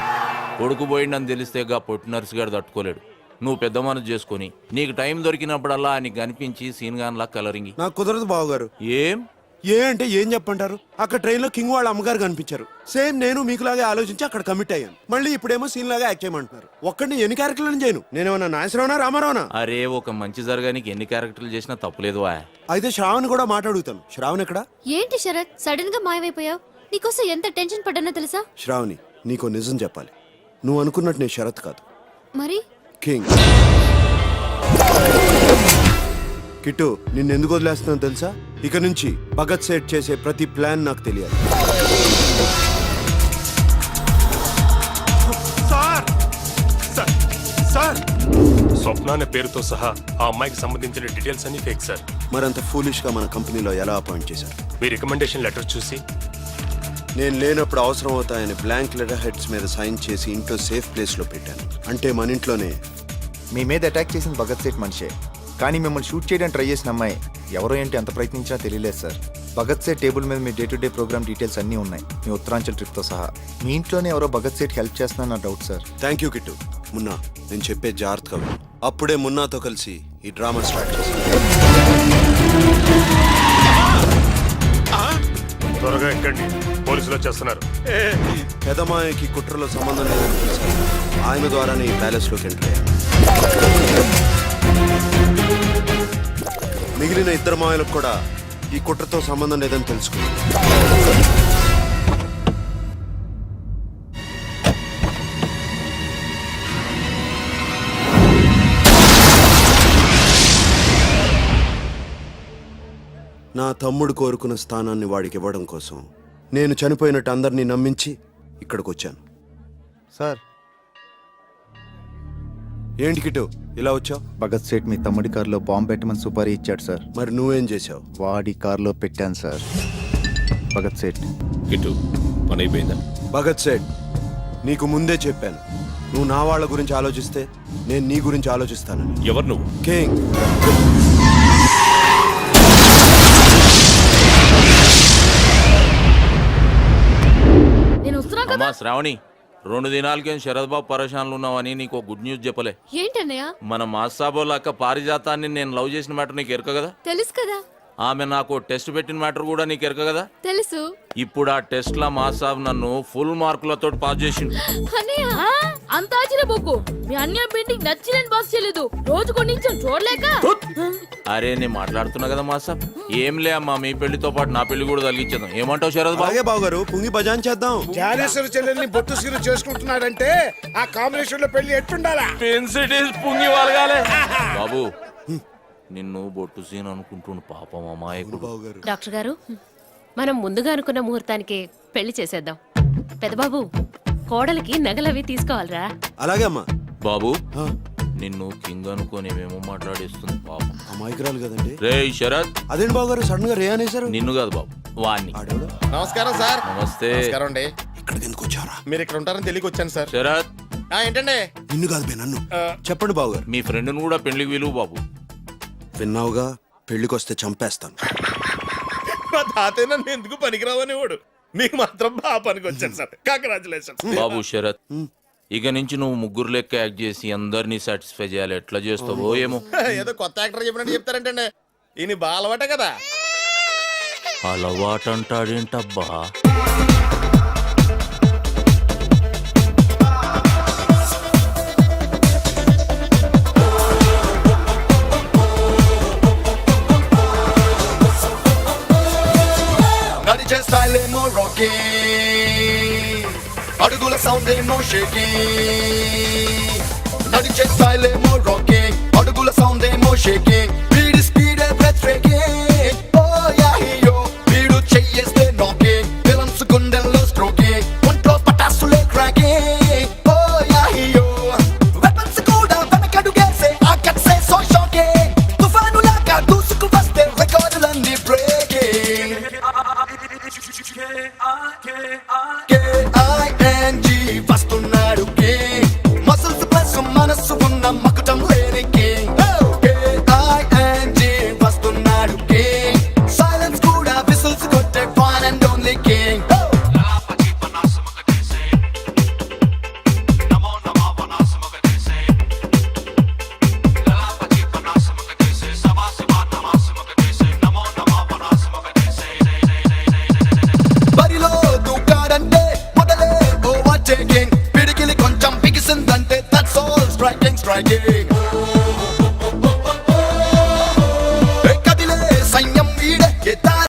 కొడుకు పోయిండని తెలిస్తే గా పొట్టి నర్సు గారు తట్టుకోలేడు. నువ్వు పెద్ద మనసు చేసుకుని నీకు టైం దొరికినప్పుడల్లా నీకు కనిపించి సీన్గాన్లా కలరింగి. నాకు కుదరదు బావగారు. ఏం ఏ అంటే ఏం చెప్పంటారు? అక్కడ ట్రైన్ లో కింగ్ వాళ్ళ అమ్మగారు కనిపించారు. సేమ్ నేను మీకులాగే ఆలోచించి అక్కడ కమిట్ అయ్యాను. మళ్ళీ ఇప్పుడేమో సీన్ లాగా యాక్ట్ చేయమంటున్నారు. ఒక్కడిని ఎన్ని క్యారెక్టర్లను చేయను. నేనేమన్నా నాగేశ్వరరావునా రామారావునా? అరే, ఒక మంచి జరగానికి ఎన్ని క్యారెక్టర్లు చేసినా తప్పులేదు వా. అయితే శ్రావణ్ కూడా మాట్లాడుగుతాను. శ్రావణ్ ఎక్కడా? ఏంటి శరత్ సడన్ గా మాయమైపోయావు? నీకోసం ఎంత టెన్షన్ పడ్డానో తెలుసా? శ్రావణి, నీకో నిజం చెప్పాలి. నువ్వు అనుకున్నట్టు నేను శరత్ కాదు, మరి కింగ్. కిట్టు, నిన్నెందుకు వదిలేస్తున్నాను తెలుసా? ఇక నుంచి భగత్ సేట్ చేసే ప్రతి ప్లాన్ నాకు తెలియాలి. స్వప్న అనే పేరుతో సహా ఆ అమ్మాయికి సంబంధించిన డీటెయిల్స్ అన్ని ఫేక్ సార్. మరంత ఫూలిష్ గా మన కంపెనీలో ఎలా అపాయింట్ చేశారు? మీ రికమెండేషన్ లెటర్ చూసి నేను లేనప్పుడు అవసరం అవుతాయని బ్లాంక్ లెటర్ హెడ్స్ మీద సైన్ చేసి ఇంట్లో సేఫ్ ప్లేస్ లో పెట్టాను. అంటే మన ఇంట్లోనే. మీ మీద అటాక్ చేసిన భగత్ సేట్ మనిషే, కానీ మిమ్మల్ని షూట్ చేయడానికి ట్రై చేసిన అమ్మాయి ఎవరో ఏంటి ఎంత ప్రయత్నించినా తెలియలేదు సార్. భగత్ సేట్ టేబుల్ మీద మీ day to day programme details అన్నీ ఉన్నాయి, మీ ఉత్తరాంచల్ ట్రిప్తో సహా. మీ ఇంట్లోనే ఎవరో భగత్ సేట్ హెల్ప్ చేస్తున్నా నా doubt sir. Thank you Kittu. Munna, నేను చెప్పే జాగ్రత్తగా విను. అప్పుడే మున్నాతో కలిసి ఈ డ్రామా స్టార్ట్ చేశాను. త్వరగా ఎక్కండి, పోలీసులు వచ్చేస్తున్నారు. పెదమాయకి కుట్రలో సంబంధం లేదని తెలిసాను. ఆయన ద్వారానే ఈ ప్యాలెస్ లోకి ఎంటర్ అయ్యాను. మిగిలిన ఇద్దరు మాయలకు కూడా ఈ కుట్రతో సంబంధం లేదని తెలుసుకున్నాను. నా తమ్ముడు కోరుకున్న స్థానాన్ని వాడికి ఇవ్వడం కోసం నేను చనిపోయినట్టు అందరినీ నమ్మించి ఇక్కడికి వచ్చాను. సార్ ఏంటి కిట్టు ఇలా వచ్చావు? భగత్ సేట్ మీ తమ్ముడి కారులో బాంబు పెట్టమని సుపారీ ఇచ్చాడు సార్. మరి నువ్వేం చేశావు? వాడి కారులో పెట్టాను సార్. భగత్ సేట్ కిట్టు, పని అయిపోయిందా? భగత్ సేట్, నీకు ముందే చెప్పాను, నువ్వు నా వాళ్ళ గురించి ఆలోచిస్తే నేను నీ గురించి ఆలోచిస్తానని. ఎవరు నువ్వు? కింగ్. అమ్మా శ్రావణి, 2 దినాలకేం శరద్ బాబు పరేషాన్లు ఉన్నావని నీకు గుడ్ న్యూస్ చెప్పలే. ఏంటన్నయ్య? మన మాసాబోళ్ళ అక్క పారిజాతాన్ని నేను లవ్ చేసిన మ్యాటర్ నీకు ఎరక కదా? తెలుసు కదా. ఆమె నాకు టెస్ట్ పెట్టిన మ్యాటర్ కూడా నీకు ఎరక కదా? తెలుసు. ఇప్పుడు ఆ టెస్ట్ లా మాసాబ్ నన్ను ఫుల్ మార్కులతో పాస్ చేసిండు. అంత ఆశ్చర్యపోకు, మీ అన్య పెయింటింగ్ నచ్చినని బాస్ చేయలేదు, రోజు కొన్ని చూడలేక. అరే నేను మాట్లాడుతున్నా కదా మాసాబ్. ఏం లే అమ్మా, మీ పెళ్లితో పాటు నా పెళ్లి కూడా తగిలించేద్దాం. ఏమంటావు శరద్ బాబు? బాబు గారు పుంగి బజాన్ చేద్దాం. జ్ఞానేశ్వర చెల్లెల్ని బొట్టు సీరు చేసుకుంటున్నాడంటే ఆ కాంబినేషన్ లో పెళ్లి ఎట్టుండాలా? పుంగి వాళ్ళగాలే. బాబు, నిన్ను బొట్టు సీన్ అనుకుంటున్న పాపం అమాయకుడు. డాక్టర్ గారు, మనం ముందుగా అనుకున్న ముహూర్తానికి పెళ్లి చేసేద్దాం. పెద్దబాబు, కోడలికి నగలవి తీసుకోవాలరా. అలాగే అమ్మా. బాబు, నిన్ను కింగ్ అనుకోని ఏమేమో మాట్లాడేస్తుంది పాపం. అమాయకురాలు కదండి. రే శరత్. అదేంటి బాబు గారు సడన్ గా రే అనేసారు? నిన్ను కాదు బాబు, వాణ్ణి. నమస్కారం సార్. నమస్తే. నమస్కారం అండి. ఇక్కడికి ఎందుకు వచ్చారా? మీరు ఇక్కడ ఉంటారని తెలియక వచ్చాను సార్. శరత్. ఏంటండి? నిన్ను కాదు బే, నన్ను. చెప్పండి బాబు గారు. మీ ఫ్రెండ్ను కూడా పెళ్లికి విలువ బాబు. విన్నావుగా, పెళ్లికి వస్తే చంపేస్తాను. మా తాతయ్య నన్ను ఎందుకు పనికిరావని వాడు, మీకు మాత్రం బాగా పనికి వచ్చాను సార్. కంగ్రాచులేషన్. బాబు శరత్, ఇక నుంచి నువ్వు ముగ్గురు లెక్క యాక్ట్ చేసి అందరినీ సాటిస్ఫై చేయాలి. ఎట్లా చేస్తావో ఏమో. ఏదో కొత్త యాక్టర్ చెప్పినట్టు చెప్తారంటే ఈయన బాగా అలవాటే కదా. అలవాటు అంటాడేంటబ్బా? నడిచే స్టైల్ ఏమో రాకీ, అడుగుల సౌండ్ ఏమో షేకీ. నడిచే స్టైల్ ఏమో రాకీ, అడుగుల సౌండ్ ఏమో షేకీ.